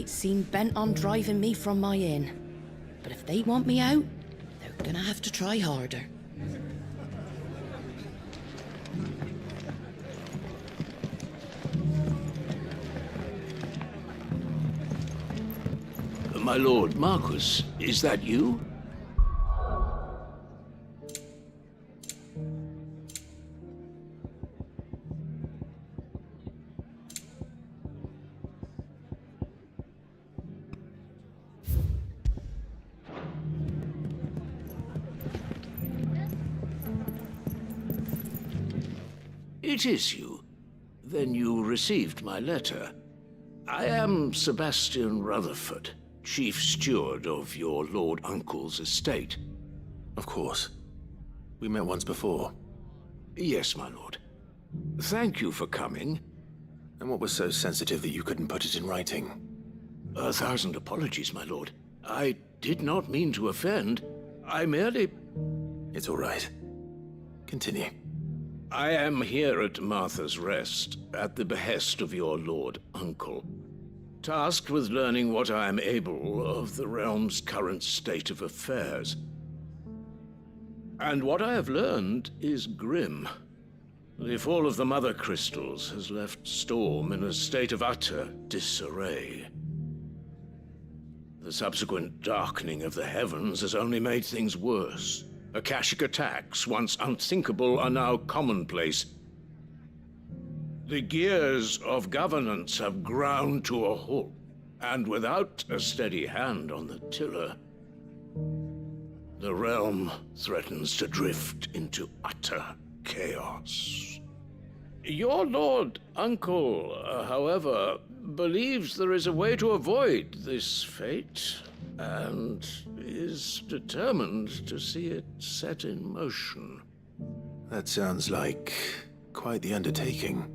estate seem bent on driving me from my inn. But if they want me out, they're gonna have to try harder. My lord Marquis, is that you? It is you. Then you received my letter. I am Sebastian Rutherford, Chief Steward of your Lord Uncle's estate. Of course. We met once before. Yes, my lord. Thank you for coming. And what was so sensitive that you couldn't put it in writing? 1,000 apologies, my lord. I did not mean to offend. I merely... It's all right. Continue. I am here at Martha's Rest, at the behest of your Lord Uncle, tasked with learning what I am able of the realm's current state of affairs. And what I have learned is grim. The fall of the Mother Crystals has left Storm in a state of utter disarray. The subsequent darkening of the heavens has only made things worse. Akashic attacks, once unthinkable, are now commonplace. The gears of governance have ground to a halt, and without a steady hand on the tiller, the realm threatens to drift into utter chaos. Your Lord Uncle, however, believes there is a way to avoid this fate, and is determined to see it set in motion. That sounds like quite the undertaking.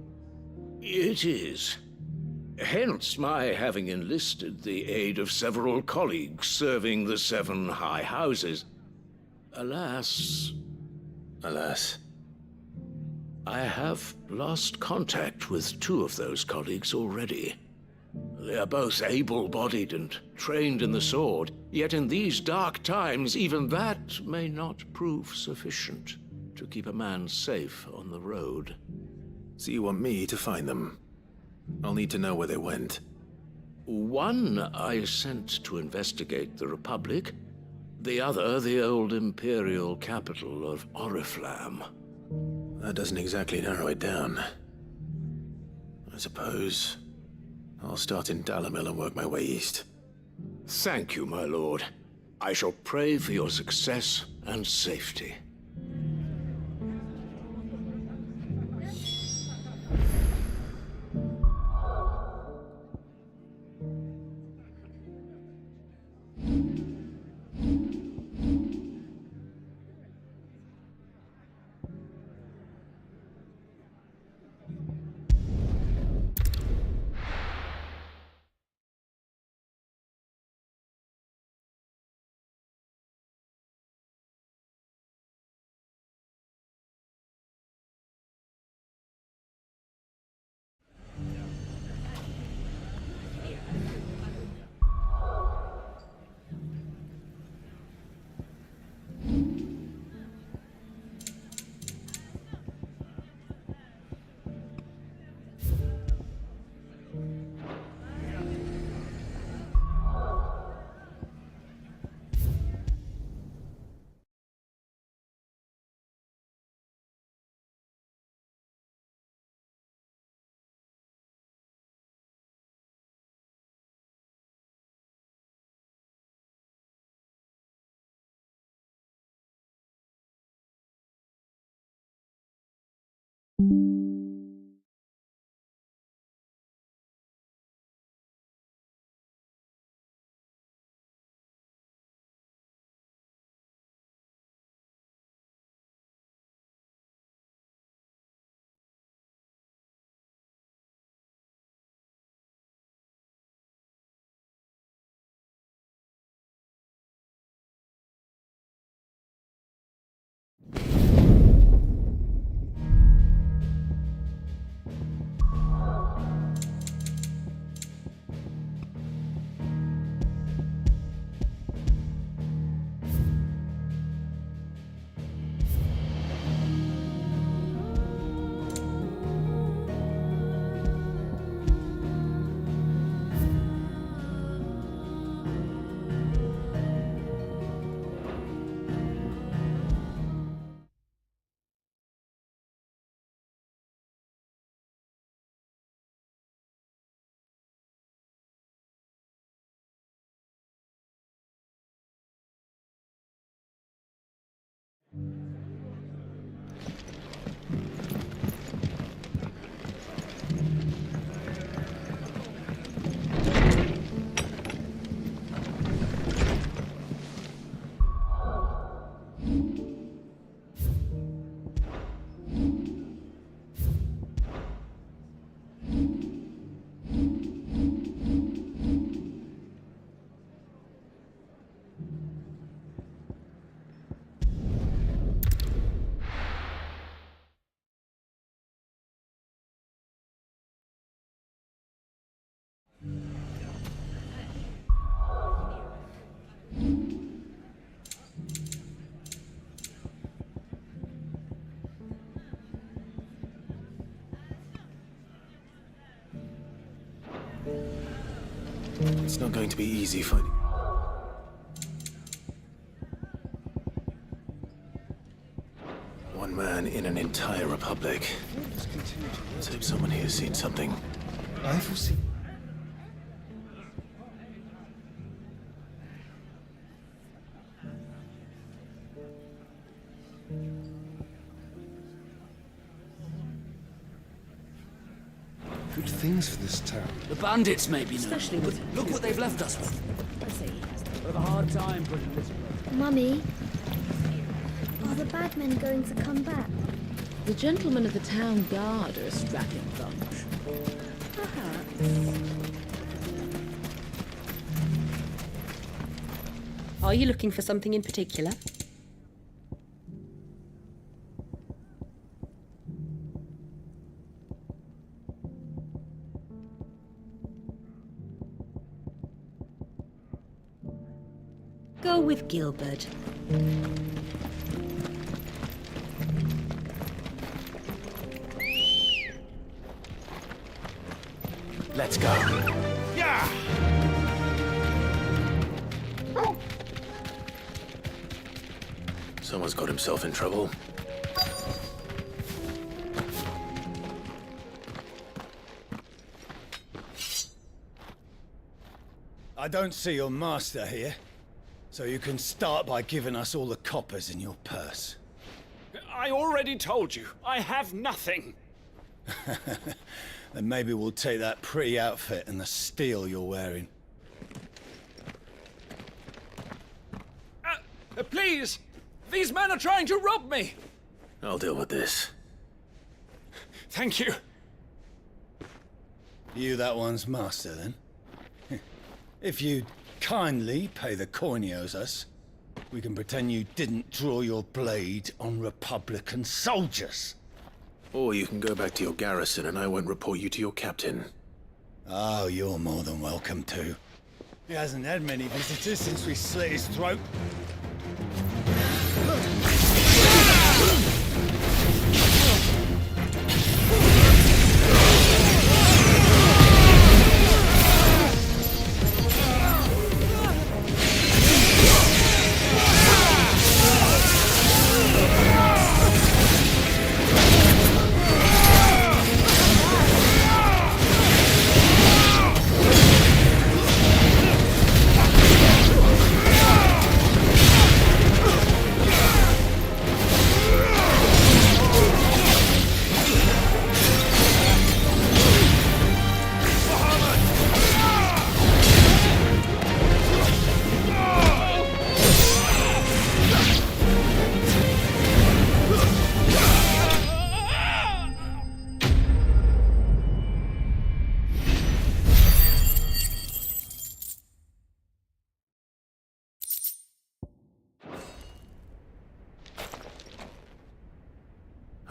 It is. Hence my having enlisted the aid of several colleagues serving the 7 high houses. Alas, I have lost contact with 2 of those colleagues already. They are both able-bodied and trained in the sword, yet in these dark times, even that may not prove sufficient to keep a man safe on the road. So you want me to find them? I'll need to know where they went. One I sent to investigate the Republic, the other the old Imperial capital of Oriflamme. That doesn't exactly narrow it down. I suppose I'll start in Dalamil and work my way east. Thank you, my lord. I shall pray for your success and safety. not going to be easy finding... One man in an entire republic. Let's hope someone here has seen something. I foresee. Good things for this town. The bandits may be known, Especially but with- look what they've left us with. We'll have a hard time putting this away. Mummy, are the bad men going to come back? The gentlemen of the town guard are a strapping bunch. Perhaps. Are you looking for something in particular? Go with Gilbert. Let's go. Someone's got himself in trouble. I don't see your master here, so you can start by giving us all the coppers in your purse. I already told you, I have nothing. Then maybe we'll take that pretty outfit and the steel you're wearing. Please! These men are trying to rob me! I'll deal with this. Thank you. You that one's master, then? If you'd kindly pay the coin he owes us, we can pretend you didn't draw your blade on Republican soldiers. Or you can go back to your garrison and I won't report you to your captain. Oh, you're more than welcome to. He hasn't had many visitors since we slit his throat.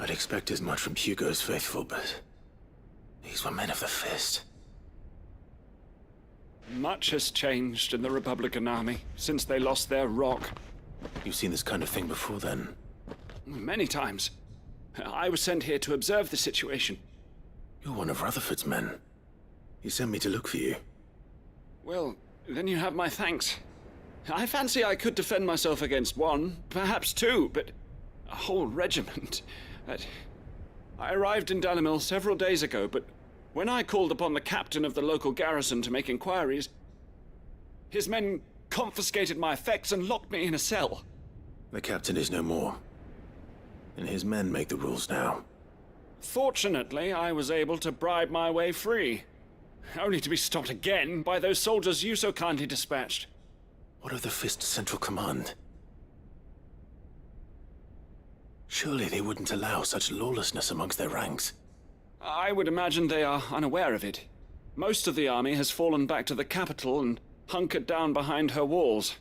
I'd expect as much from Hugo's faithful, but these were men of the fist. Much has changed in the Republican army since they lost their rock. You've seen this kind of thing before, then? Many times. I was sent here to observe the situation. You're one of Rutherford's men. He sent me to look for you. Well, then you have my thanks. I fancy I could defend myself against one, perhaps two, but a whole regiment. I arrived in Dalimil several days ago, but when I called upon the captain of the local garrison to make inquiries, his men confiscated my effects and locked me in a cell. The captain is no more. And his men make the rules now. Fortunately, I was able to bribe my way free, only to be stopped again by those soldiers you so kindly dispatched. What of the Fist Central Command? Surely they wouldn't allow such lawlessness amongst their ranks. I would imagine they are unaware of it. Most of the army has fallen back to the capital and hunkered down behind her walls.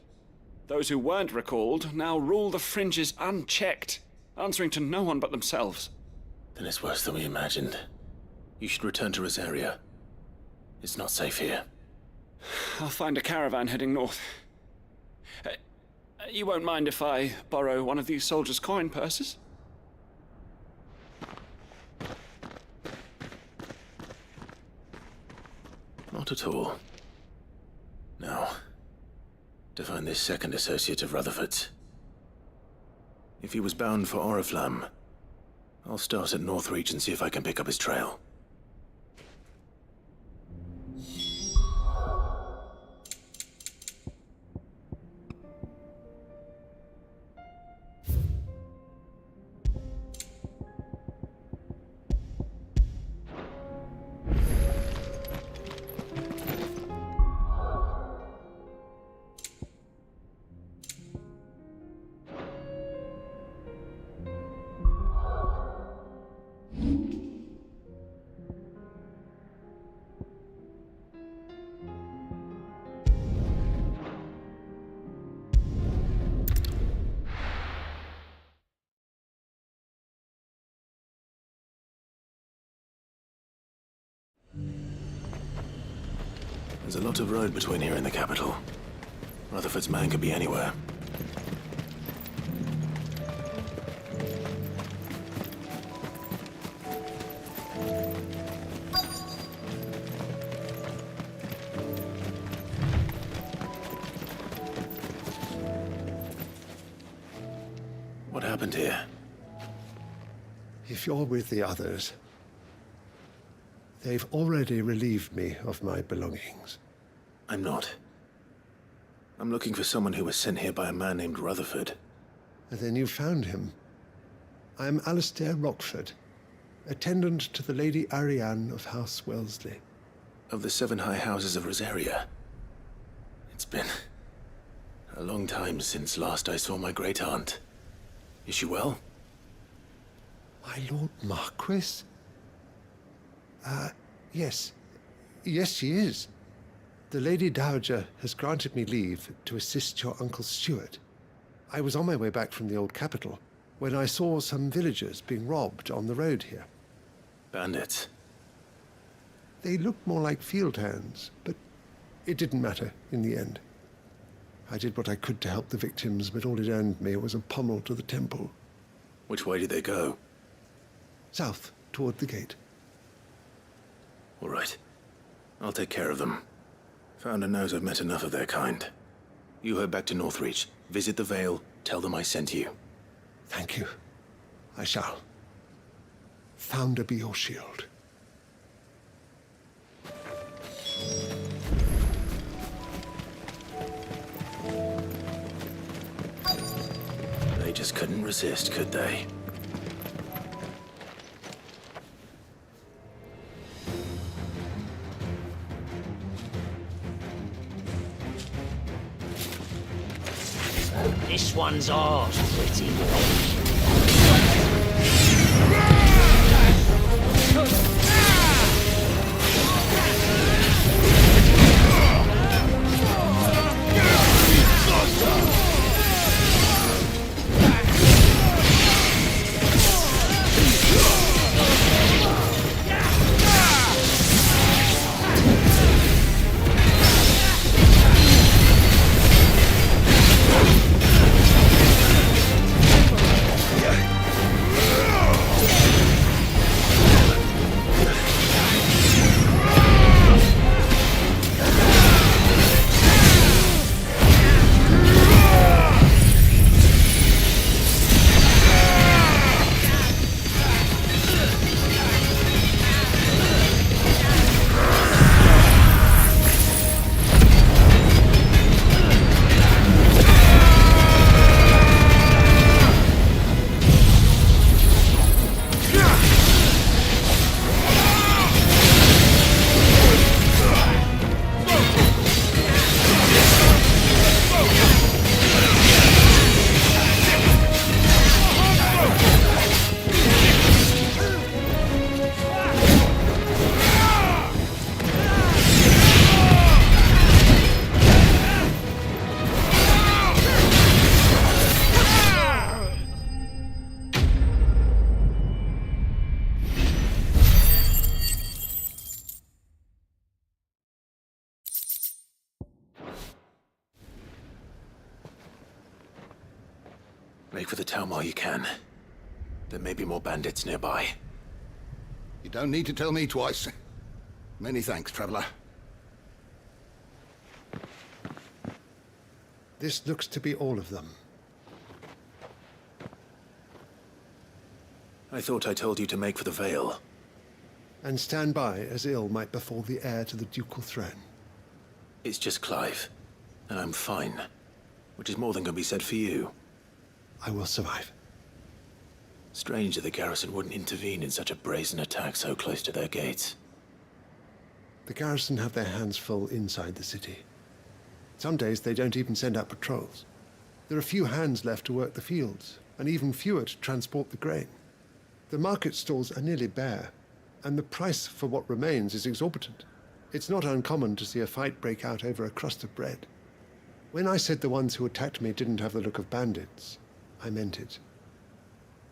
Those who weren't recalled now rule the fringes unchecked, answering to no one but themselves. Then it's worse than we imagined. You should return to Rosaria. It's not safe here. I'll find a caravan heading north. You won't mind if I borrow one of these soldiers' coin purses? Not at all. to find this second associate of Rutherford's. If he was bound for Oriflamme, I'll start at Northreach and see if I can pick up his trail. There's a lot of road between here and the capital. Rutherford's man could be anywhere. What happened here? If you're with the others, they've already relieved me of my belongings. I'm not. I'm looking for someone who was sent here by a man named Rutherford. And then you found him. I am Alistair Rockford, attendant to the Lady Ariane of House Wellesley. Of the 7 high houses of Rosaria. It's been a long time since last I saw my great-aunt. Is she well? My Lord Marquis? Yes. Yes, she is. The Lady Dowager has granted me leave to assist your Uncle Stuart. I was on my way back from the old capital when I saw some villagers being robbed on the road here. Bandits? They looked more like field hands, but it didn't matter in the end. I did what I could to help the victims, but all it earned me was a pommel to the temple. Which way did they go? South, toward the gate. All right. I'll take care of them. Founder knows I've met enough of their kind. You head back to Northreach, visit the Vale, tell them I sent you. Thank you. I shall. Founder be your shield. They just couldn't resist, could they? This one's ours, pretty boy. Make for the town while you can. There may be more bandits nearby. You don't need to tell me twice. Many thanks, traveler. This looks to be all of them. I thought I told you to make for the Vale. And stand by as ill might befall the heir to the ducal throne. It's just Clive, and I'm fine. Which is more than can be said for you. I will survive. Strange that the garrison wouldn't intervene in such a brazen attack so close to their gates. The garrison have their hands full inside the city. Some days they don't even send out patrols. There are few hands left to work the fields, and even fewer to transport the grain. The market stalls are nearly bare, and the price for what remains is exorbitant. It's not uncommon to see a fight break out over a crust of bread. When I said the ones who attacked me didn't have the look of bandits, I meant it.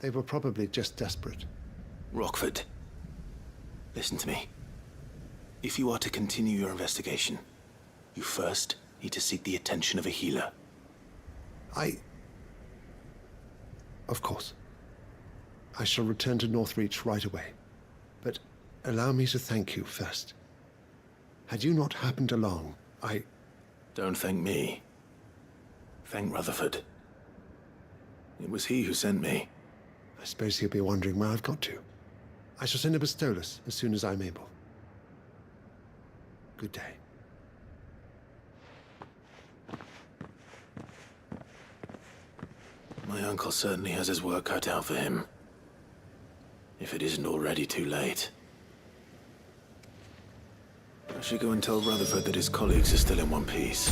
They were probably just desperate. Rockford, listen to me. If you are to continue your investigation, you first need to seek the attention of a healer. Of course. I shall return to Northreach right away. But allow me to thank you first. Had you not happened along, Don't thank me. Thank Rutherford. It was he who sent me. I suppose he'll be wondering where I've got to. I shall send a Bistolus as soon as I'm able. Good day. My uncle certainly has his work cut out for him. If it isn't already too late. I should go and tell Rutherford that his colleagues are still in one piece.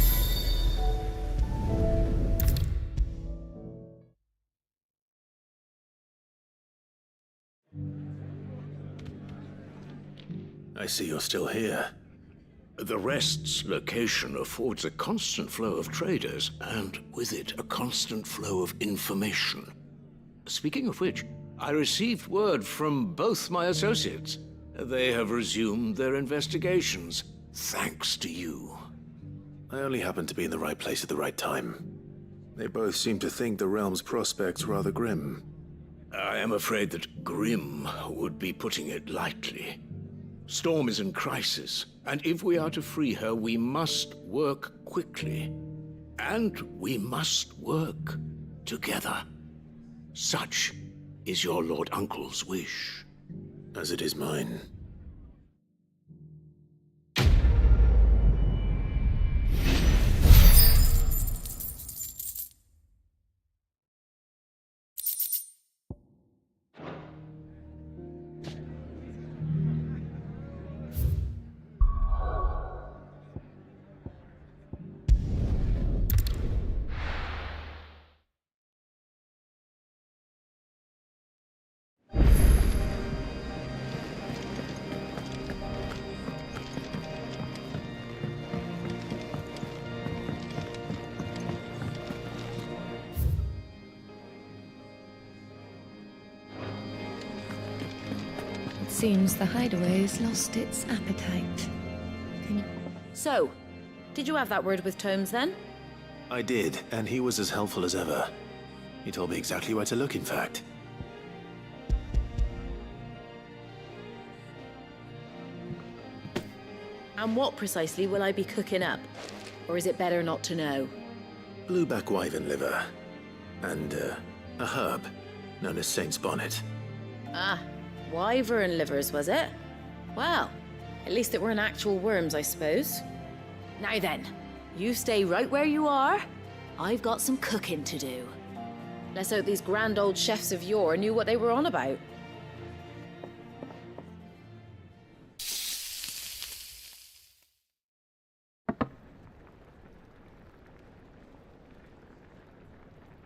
I see you're still here. The Rest's location affords a constant flow of traders, and with it, a constant flow of information. Speaking of which, I received word from both my associates. They have resumed their investigations, thanks to you. I only happened to be in the right place at the right time. They both seem to think the realm's prospects rather grim. I am afraid that grim would be putting it lightly. Storm is in crisis, and if we are to free her, we must work quickly. And we must work together. Such is your Lord Uncle's wish. As it is mine. Seems the hideaway's lost its appetite. So, did you have that word with Tomes then? I did, and he was as helpful as ever. He told me exactly where to look, in fact. And what precisely will I be cooking up? Or is it better not to know? Blueback wyvern liver. And, a herb known as Saint's Bonnet. Ah, wyvern livers, was it? Well, at least it weren't actual worms, I suppose. Now then, you stay right where you are. I've got some cooking to do. Let's hope these grand old chefs of yore knew what they were on about.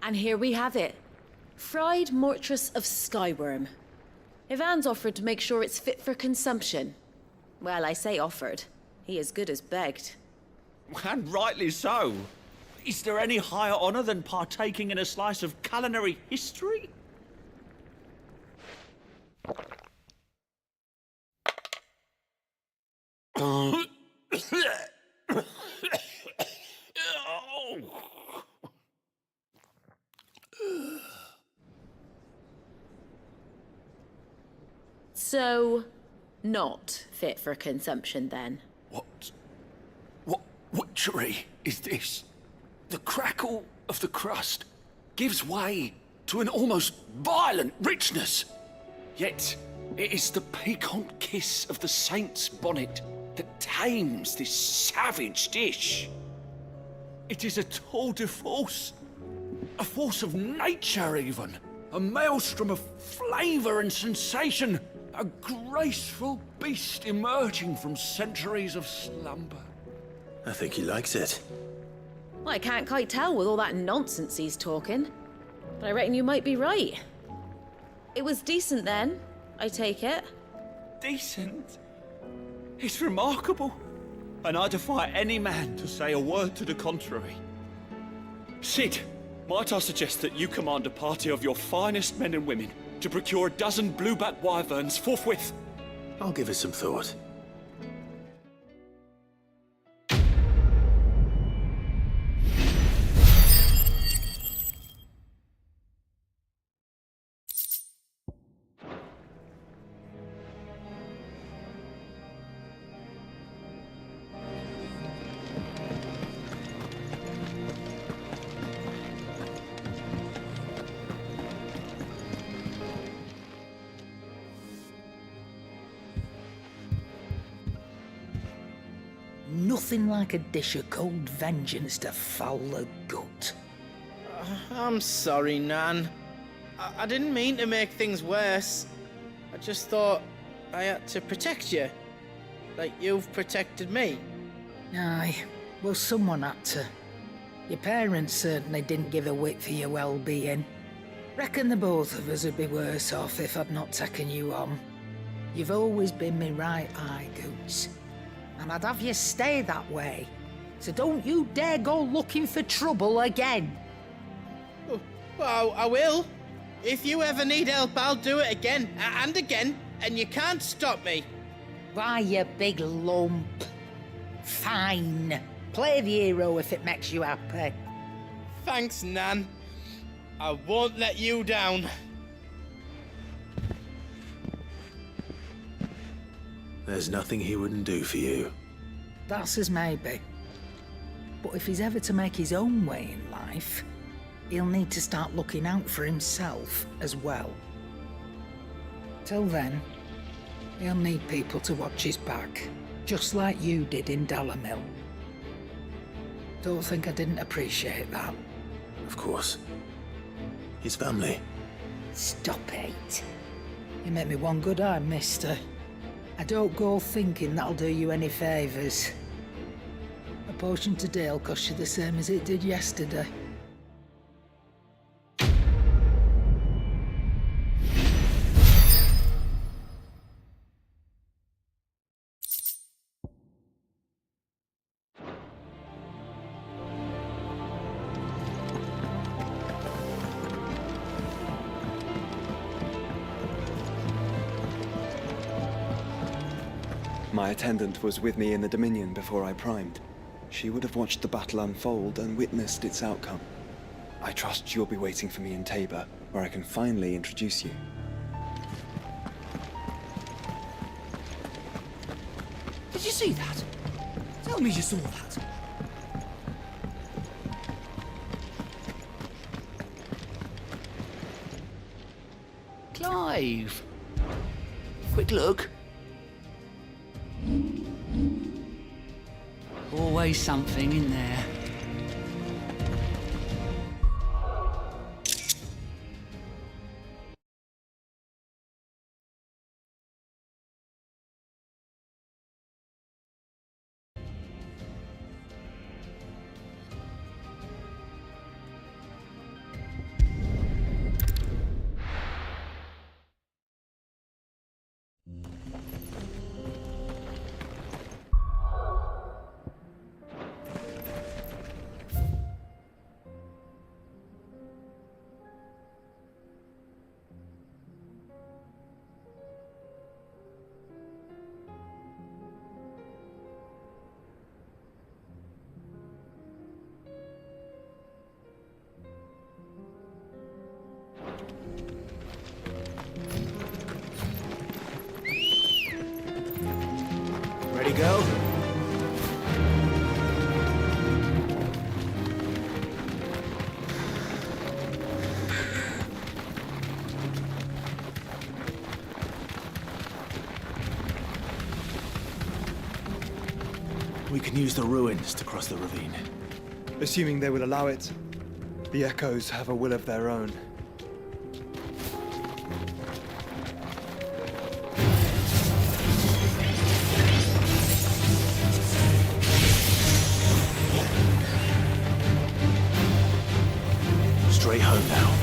And here we have it. Fried mortress of skyworm. Ivan's offered to make sure it's fit for consumption. Well, I say offered. He as good as begged. And rightly so. Is there any higher honor than partaking in a slice of culinary history? So, not fit for consumption then? What witchery is this? The crackle of the crust gives way to an almost violent richness. Yet, it is the piquant kiss of the saint's bonnet that tames this savage dish. It is a tour de force, a force of nature even, a maelstrom of flavour and sensation, a graceful beast emerging from centuries of slumber. I think he likes it. Well, I can't quite tell with all that nonsense he's talking, but I reckon you might be right. It was decent then, I take it. Decent? It's remarkable. And I defy any man to say a word to the contrary. Sid, might I suggest that you command a party of your finest men and women to procure a dozen blueback wyverns forthwith? I'll give it some thought. Nothing like a dish of cold vengeance to foul the gut. I'm sorry, Nan. I didn't mean to make things worse. I just thought I had to protect you. Like you've protected me. Aye, well, someone had to. Your parents certainly didn't give a whit for your well-being. Reckon the both of us would be worse off if I'd not taken you on. You've always been me right eye, Goots. And I'd have you stay that way. So don't you dare go looking for trouble again. Well, I will. If you ever need help, I'll do it again and again, and you can't stop me. Why, you big lump. Fine. Play the hero if it makes you happy. Thanks, Nan. I won't let you down. There's nothing he wouldn't do for you. That's as maybe. But if he's ever to make his own way in life, he'll need to start looking out for himself as well. Till then, he'll need people to watch his back, just like you did in Dalamil. Don't think I didn't appreciate that. Of course. His family. Stop it. You make me one good eye, mister. I don't go thinking that'll do you any favours. A potion today'll cost you the same as it did yesterday. My attendant was with me in the Dominion before I primed. She would have watched the battle unfold and witnessed its outcome. I trust you'll be waiting for me in Tabor, where I can finally introduce you. Did you see that? Tell me you saw that. Clive. Quick look. Always something in there. Ready, go? We can use the ruins to cross the ravine. Assuming they will allow it, the Echoes have a will of their own. Straight home now.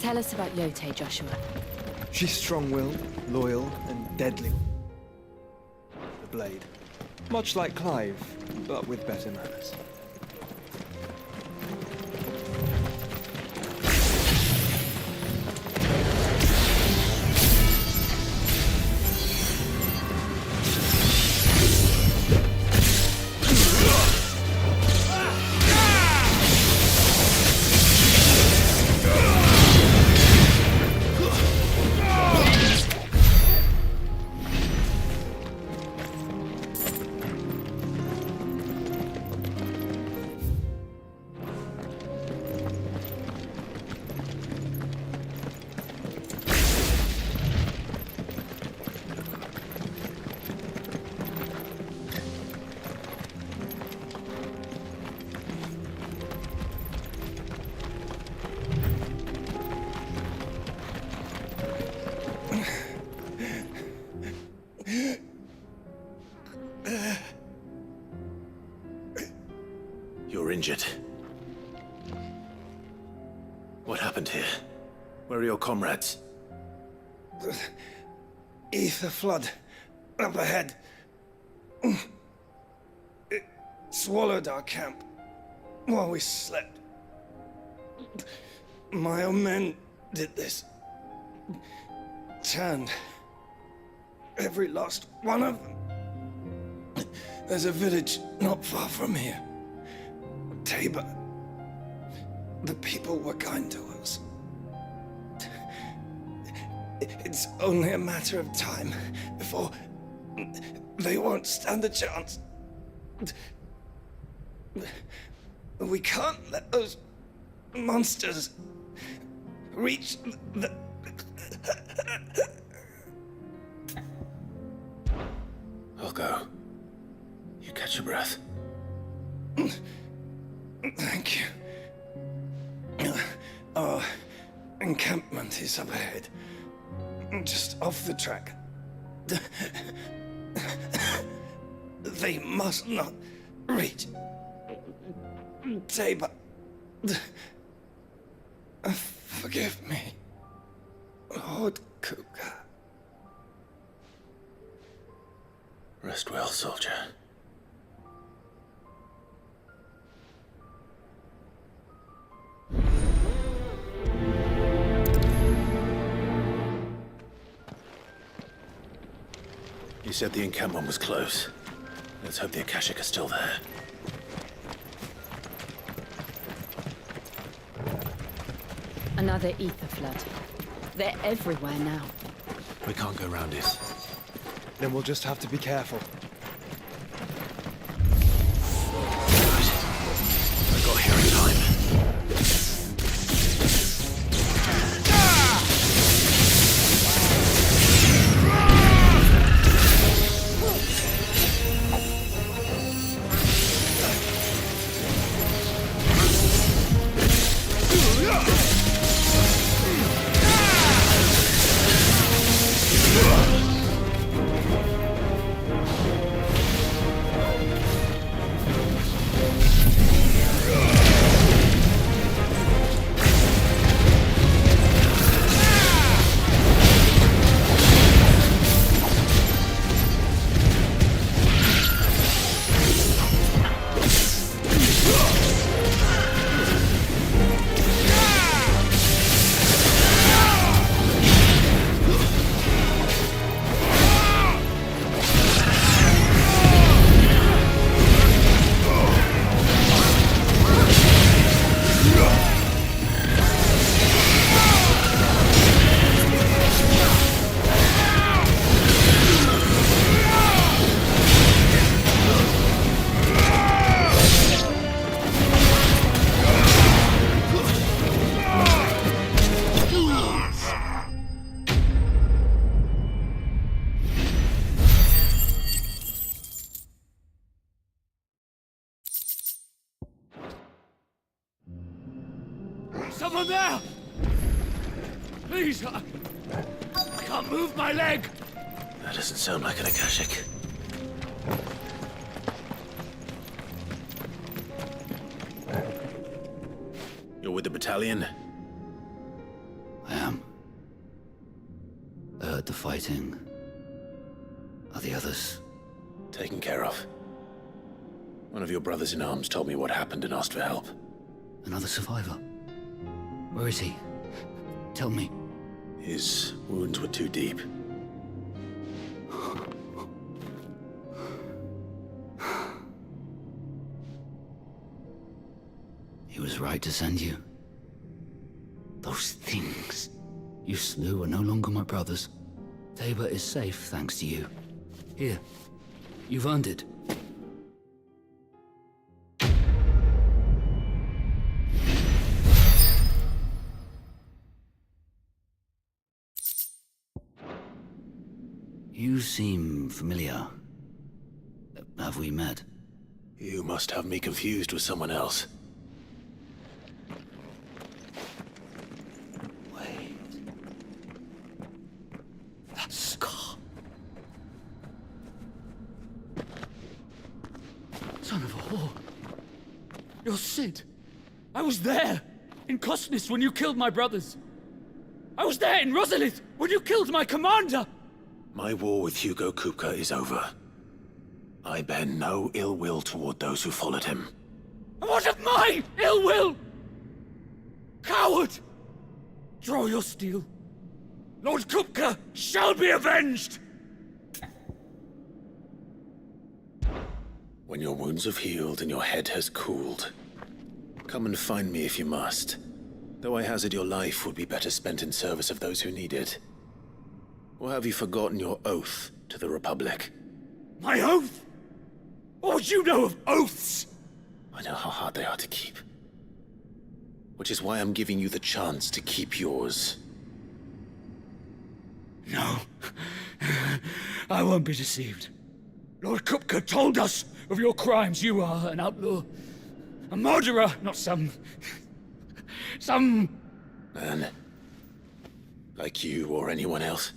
Tell us about Yote, Joshua. She's strong-willed, loyal, and deadly. The blade. Much like Clive, but with better manners. You're injured. What happened here? Where are your comrades? The ether flood up ahead. It swallowed our camp while we slept. My own men did this. Turned every last one of them. There's a village not far from here. Tabor. The people were kind to us. It's only a matter of time before they won't stand a chance. We can't let those monsters reach the... I'll go. You catch your breath. Thank you. Our encampment is up ahead. Just off the track. They must not reach Tabor. Forgive me, Lord Kupka. Rest well, soldier. You said the encampment was close. Let's hope the Akashic are still there. Another ether flood. They're everywhere now. We can't go around it. Then we'll just have to be careful. I got here in time. Someone there! Please, I can't move my leg! That doesn't sound like an Akashic. You're with the battalion? I am. I heard the fighting. Are the others? Taken care of. One of your brothers in arms told me what happened and asked for help. Another survivor? Where is he? Tell me. His wounds were too deep. He was right to send you. Those things you slew are no longer my brothers. Tabor is safe thanks to you. Here, you've earned it. You seem familiar. Have we met? You must have me confused with someone else. Wait. That scar. Son of a whore. You're Sid. I was there in Cosnis when you killed my brothers. I was there in Rosalith when you killed my commander. My war with Hugo Kupka is over. I bear no ill will toward those who followed him. And what of my ill will? Coward! Draw your steel. Lord Kupka shall be avenged! When your wounds have healed and your head has cooled, come and find me if you must. Though I hazard your life would be better spent in service of those who need it. Or have you forgotten your oath to the Republic? My oath? What would you know of oaths? I know how hard they are to keep. Which is why I'm giving you the chance to keep yours. No. I won't be deceived. Lord Kupka told us of your crimes. You are an outlaw. A murderer, not some Man. Like you or anyone else.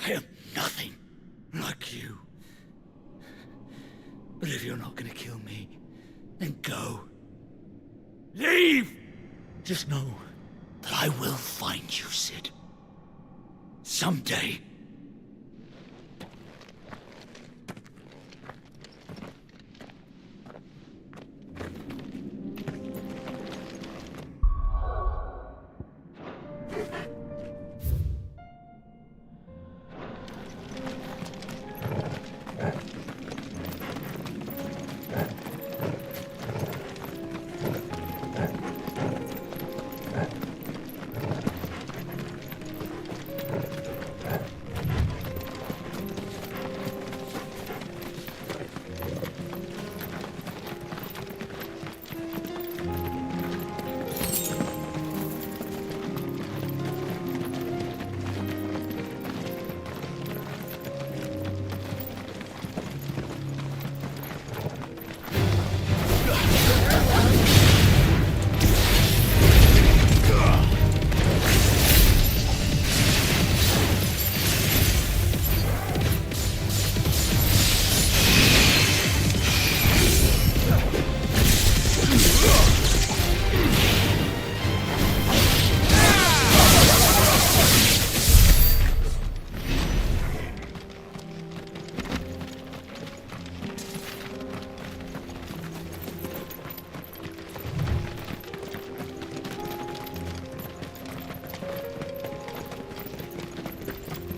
I am nothing like you. But if you're not gonna kill me, then go. Leave! Just know that I will find you, Sid. Someday.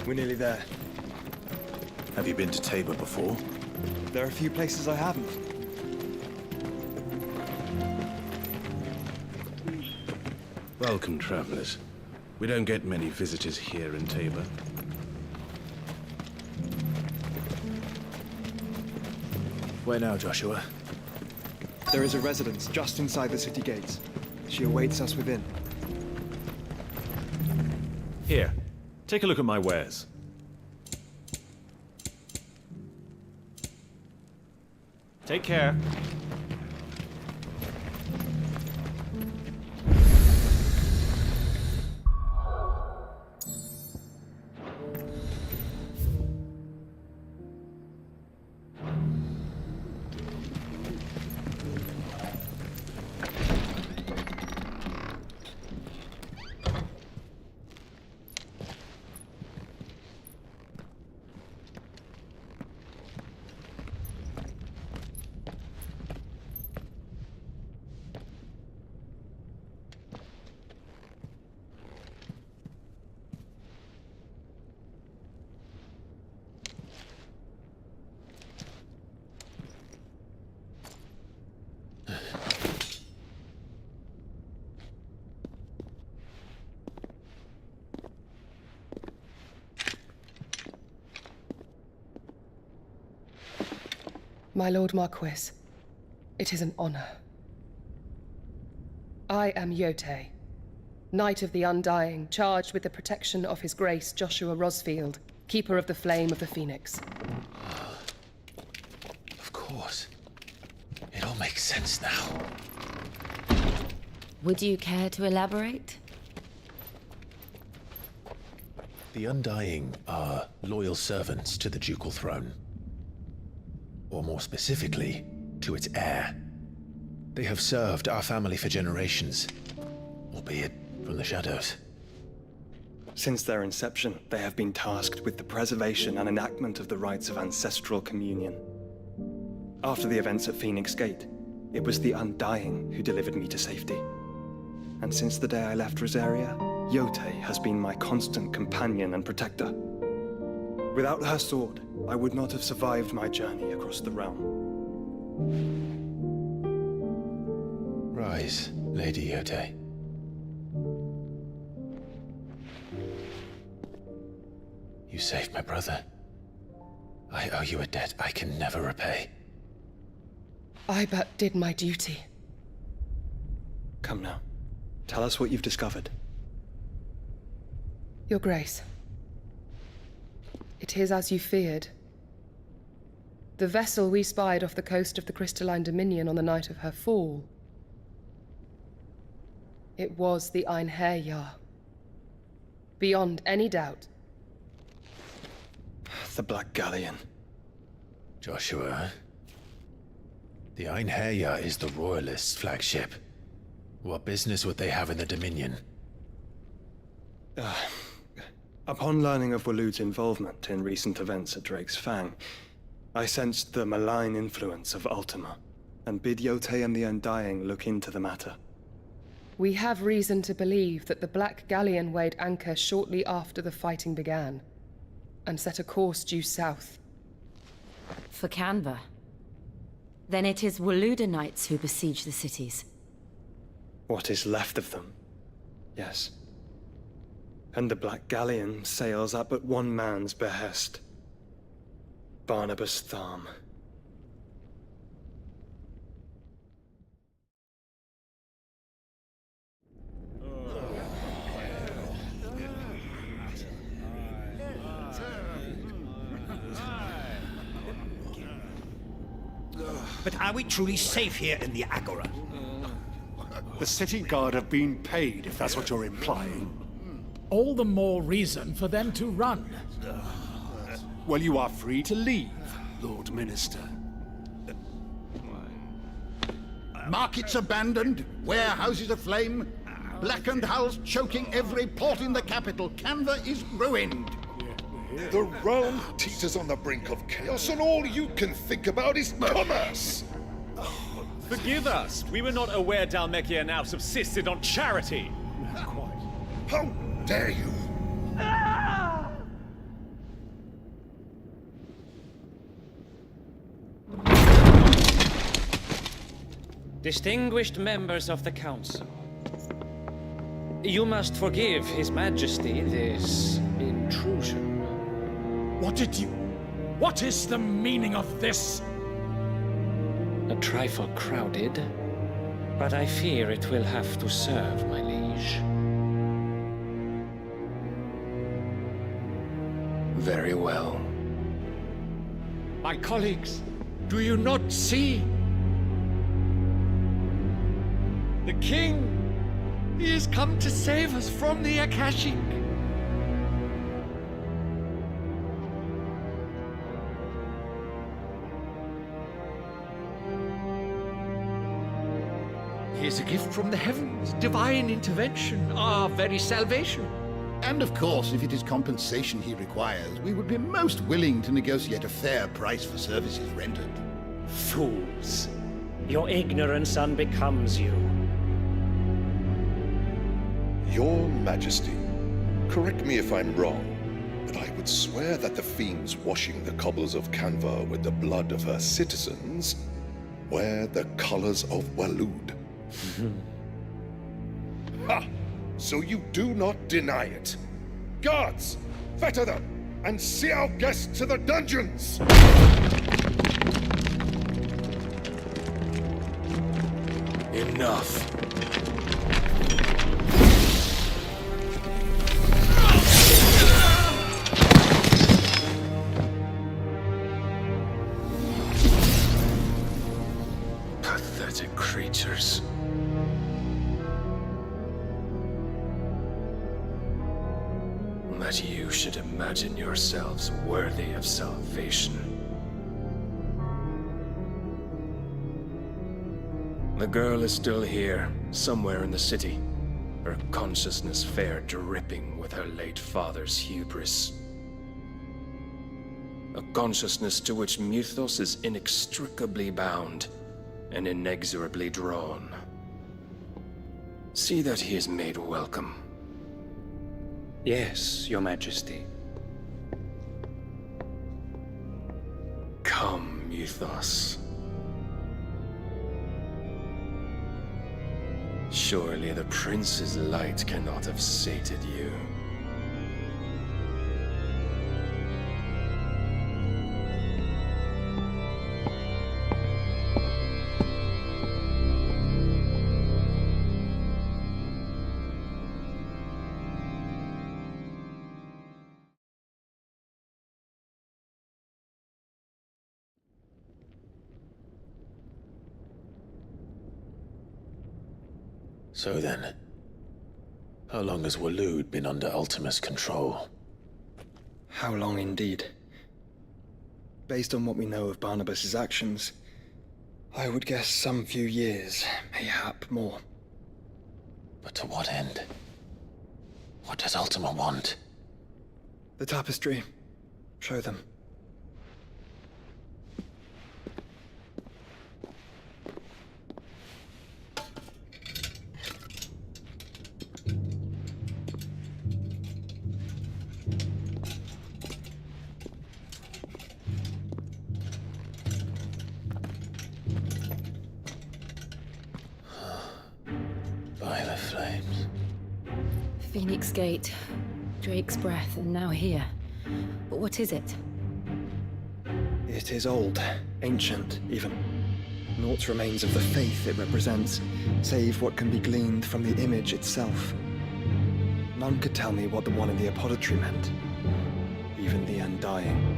We're nearly there. Have you been to Tabor before? There are a few places I haven't. Welcome, travelers. We don't get many visitors here in Tabor. Where now, Joshua? There is a residence just inside the city gates. She awaits us within. Here, take a look at my wares. Take care. My Lord Marquis, it is an honor. I am Yote, Knight of the Undying, charged with the protection of His Grace Joshua Rosfield, Keeper of the Flame of the Phoenix. Of course. It all makes sense now. Would you care to elaborate? The Undying are loyal servants to the ducal throne. Or more specifically, to its heir. They have served our family for generations, albeit from the shadows. Since their inception, they have been tasked with the preservation and enactment of the rites of ancestral communion. After the events at Phoenix Gate, it was the Undying who delivered me to safety. And since the day I left Rosaria, Yote has been my constant companion and protector. Without her sword, I would not have survived my journey across the realm. Rise, Lady Yote. You saved my brother. I owe you a debt I can never repay. I but did my duty. Come now. Tell us what you've discovered. Your Grace. It is as you feared. The vessel we spied off the coast of the Crystalline Dominion on the night of her fall. It was the Einherjar. Beyond any doubt. The Black Galleon. Joshua, The Einherja is the Royalists' flagship. What business would they have in the Dominion? Upon learning of Waloed's involvement in recent events at Drake's Fang, I sensed the malign influence of Ultima, and bid Yotei and the Undying look into the matter. We have reason to believe that the Black Galleon weighed anchor shortly after the fighting began, and set a course due south. For Canva. Then it is Waloeda Knights who besiege the cities. What is left of them, yes. And the Black Galleon sails at but one man's behest. Barnabas Tharm. But are we truly safe here in the Agora? The city guard have been paid, if that's what you're implying. All the more reason for them to run. Well, you are free to leave, Lord Minister. Markets abandoned, warehouses aflame, blackened hulls choking every port in the capital. Canva is ruined. The realm teeters on the brink of chaos, and all you can think about is commerce! Forgive us! We were not aware Dhalmekia now subsisted on charity! How dare you! Distinguished members of the Council, you must forgive His Majesty this intrusion. What is the meaning of this? A trifle crowded, but I fear it will have to serve, my liege. Very well. My colleagues, do you not see? The king! He has come to save us from the Akashic! He is a gift from the heavens, divine intervention, our very salvation. And of course, if it is compensation he requires, we would be most willing to negotiate a fair price for services rendered. Fools! Your ignorance unbecomes you. Your Majesty, correct me if I'm wrong, but I would swear that the fiends washing the cobbles of Canva with the blood of her citizens wear the colors of Waloed. Ha! So you do not deny it. Guards, fetter them, and see our guests to the dungeons! Enough. Pathetic creatures. That you should imagine yourselves worthy of salvation. The girl is still here, somewhere in the city, her consciousness fair dripping with her late father's hubris. A consciousness to which Mythos is inextricably bound and inexorably drawn. See that he is made welcome. Yes, Your Majesty. Come, Mythos. Surely the prince's light cannot have sated you. So then, how long has Waloed been under Ultima's control? How long indeed? Based on what we know of Barnabas's actions, I would guess some few years, mayhap more. But to what end? What does Ultima want? The tapestry. Show them. By the flames. Phoenix Gate, Drake's Breath, and now here. But what is it? It is old, ancient, even. Naught remains of the faith it represents, save what can be gleaned from the image itself. None could tell me what the one in the apothecary meant, even the Undying.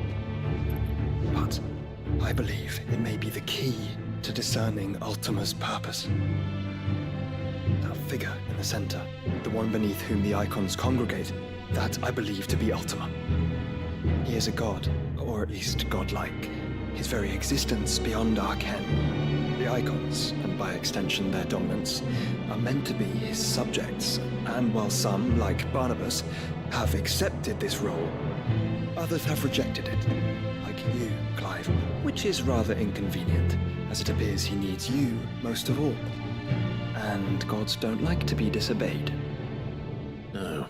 But I believe it may be the key to discerning Ultima's purpose. That figure in the center, the one beneath whom the icons congregate, that I believe to be Ultima. He is a god, or at least godlike. His very existence beyond our ken. The icons, and by extension their dominance, are meant to be his subjects, and while some, like Barnabas, have accepted this role, others have rejected it. Like you, Clive, which is rather inconvenient, as it appears he needs you most of all. And gods don't like to be disobeyed. No,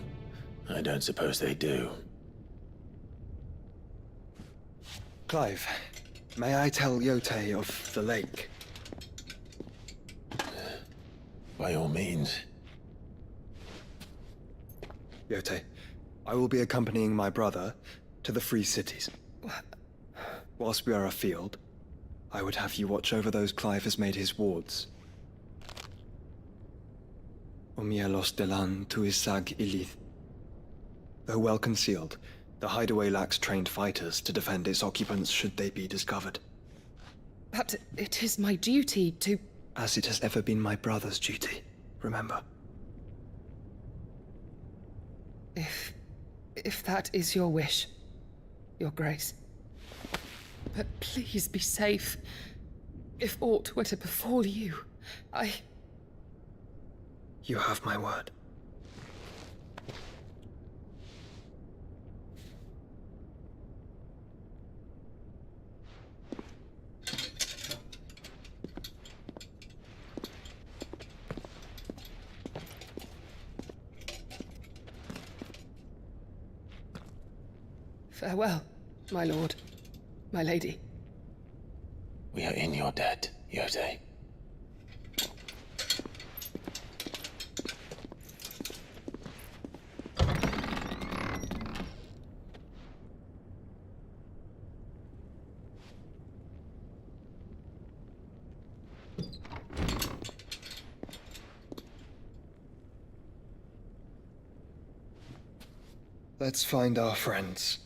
I don't suppose they do. Clive, may I tell Yote of the lake? By all means. Yote, I will be accompanying my brother to the Free Cities. Whilst we are afield, I would have you watch over those Clive has made his wards. Omielos delan tuisag ilith. Though well concealed, the hideaway lacks trained fighters to defend its occupants should they be discovered. But it is my duty to... As it has ever been my brother's duty, remember. If that is your wish, Your Grace. But please be safe. If aught were to befall you, You have my word. Farewell, my lord, my lady. We are in your debt, Yote. Let's find our friends.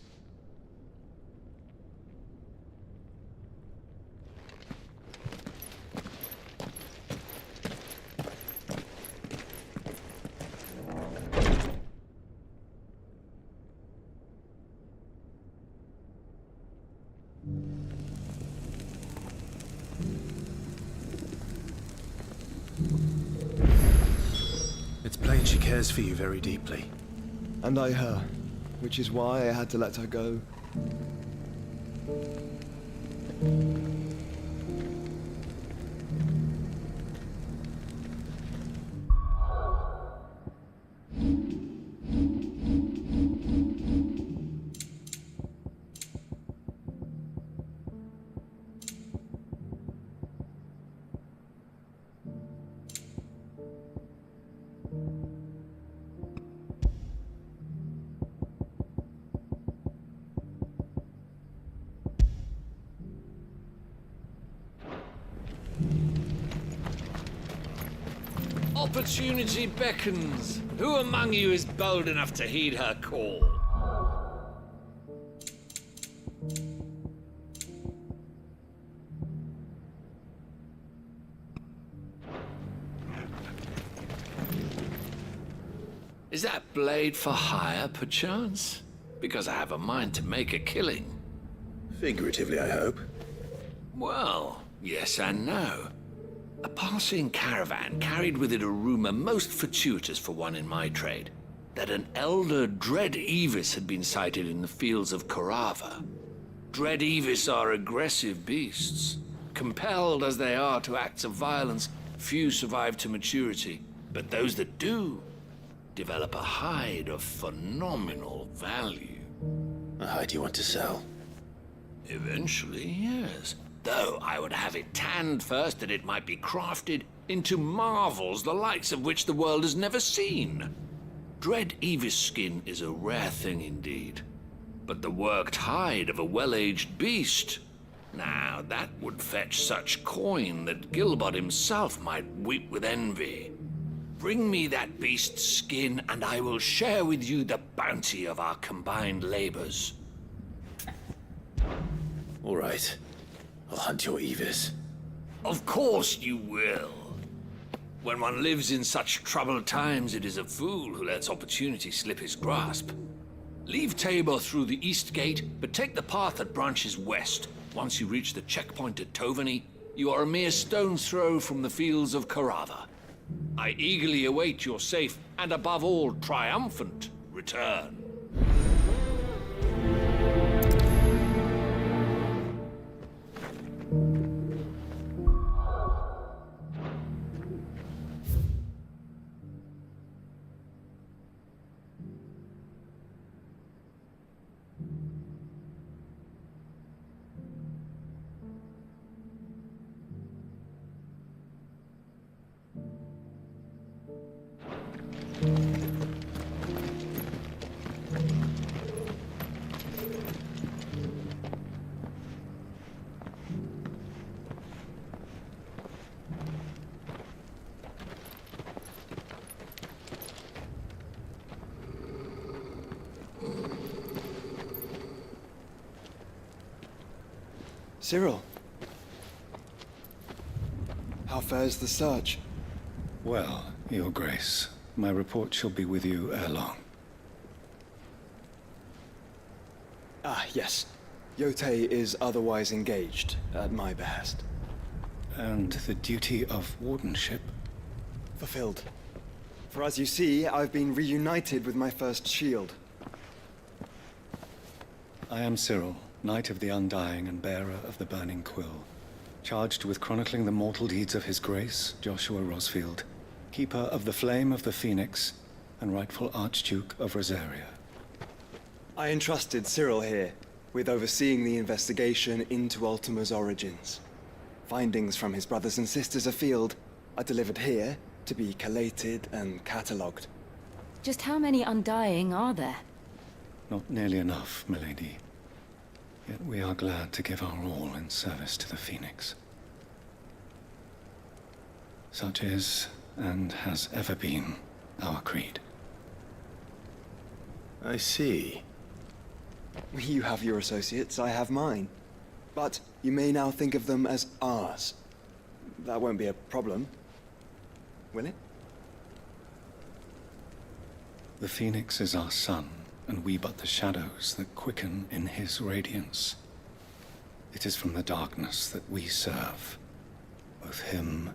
It's plain she cares for you very deeply. And I her, which is why I had to let her go. Opportunity beckons. Who among you is bold enough to heed her call? Is that blade for hire, perchance? Because I have a mind to make a killing. Figuratively, I hope. Well, Yes and no. A passing caravan carried with it a rumor most fortuitous for one in my trade, that an elder Dread Evis had been sighted in the fields of Korava. Dread Evis are aggressive beasts. Compelled as they are to acts of violence, few survive to maturity, but those that do develop a hide of phenomenal value. A hide you want to sell? Eventually, yes. Though I would have it tanned first that it might be crafted into marvels the likes of which the world has never seen. Dread Evis skin is a rare thing indeed. But the worked hide of a well-aged beast, now that would fetch such coin that Gilbert himself might weep with envy. Bring me that beast's skin, and I will share with you the bounty of our combined labors. All right. I'll hunt your Evis. Of course you will. When one lives in such troubled times, it is a fool who lets opportunity slip his grasp. Leave Tabor through the east gate, but take the path that branches west. Once you reach the checkpoint at Tovany, you are a mere stone's throw from the fields of Korava. I eagerly await your safe, and above all, triumphant return. Cyril. How fares the search? Well, Your Grace, my report shall be with you ere long. Ah, yes. Yotei is otherwise engaged, at my behest. And the duty of wardenship? Fulfilled. For as you see, I've been reunited with my first shield. I am Cyril, Knight of the Undying and bearer of the Burning Quill, charged with chronicling the mortal deeds of His Grace, Joshua Rosfield, Keeper of the Flame of the Phoenix, and rightful Archduke of Rosaria. I entrusted Cyril here with overseeing the investigation into Ultima's origins. Findings from his brothers and sisters afield are delivered here to be collated and catalogued. Just how many Undying are there? Not nearly enough, milady. Yet we are glad to give our all in service to the Phoenix. Such is, and has ever been, our creed. I see. You have your associates, I have mine. But you may now think of them as ours. That won't be a problem, will it? The Phoenix is our sun, and we but the shadows that quicken in his radiance. It is from the darkness that we serve, both him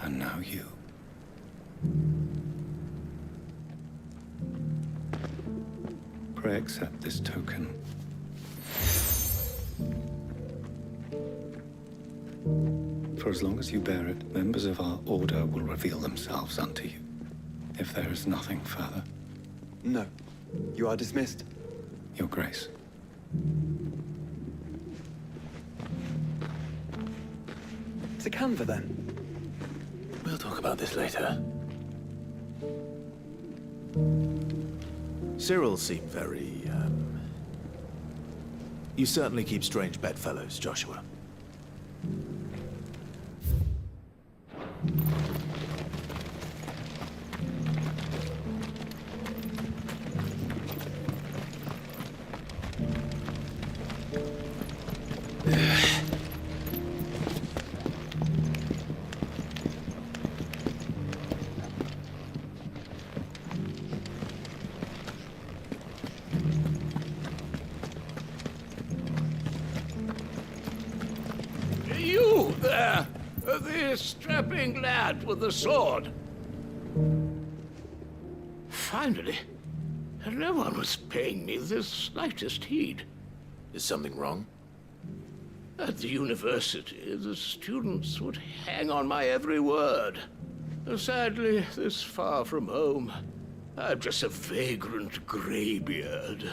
and now you. Pray accept this token. For as long as you bear it, members of our order will reveal themselves unto you. If there is nothing further. No. You are dismissed. Your Grace. To Canva, then? We'll talk about this later. Cyril seemed very, You certainly keep strange bedfellows, Joshua. strapping lad with the sword. Finally, no one was paying me the slightest heed. Is something wrong? At the university, the students would hang on my every word. Sadly, this far from home, I'm just a vagrant greybeard.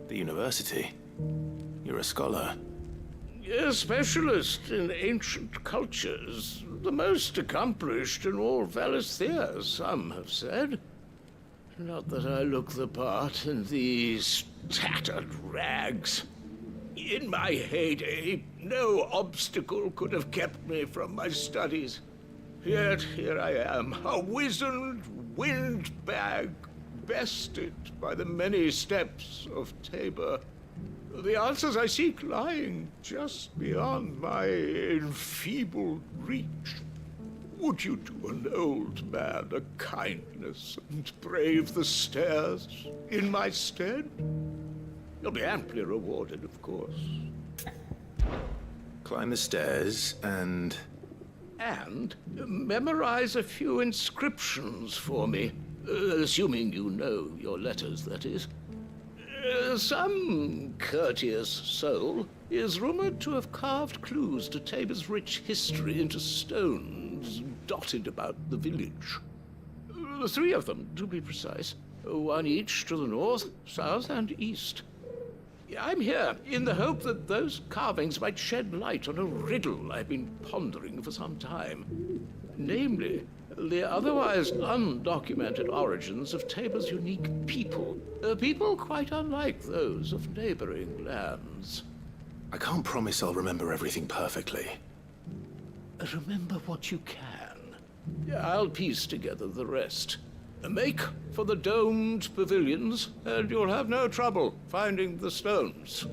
The university? You're a scholar. A specialist in ancient cultures. The most accomplished in all Valisthea, some have said. Not that I look the part in these tattered rags. In my heyday, no obstacle could have kept me from my studies. Yet here I am, a wizened windbag, bested by the many steps of Tabor. The answers I seek lying just beyond my enfeebled reach. Would you do an old man a kindness and brave the stairs in my stead? You'll be amply rewarded, of course. Climb the stairs and... And memorize a few inscriptions for me. Assuming you know your letters, that is. Some courteous soul is rumored to have carved clues to Tabor's rich history into stones dotted about the village. 3 of them, to be precise. 1 each to the north, south, and east. I'm here in the hope that those carvings might shed light on a riddle I've been pondering for some time. Namely, the otherwise undocumented origins of Tabor's unique people. A people quite unlike those of neighboring lands. I can't promise I'll remember everything perfectly. Remember what you can. I'll piece together the rest. Make for the domed pavilions, and you'll have no trouble finding the stones.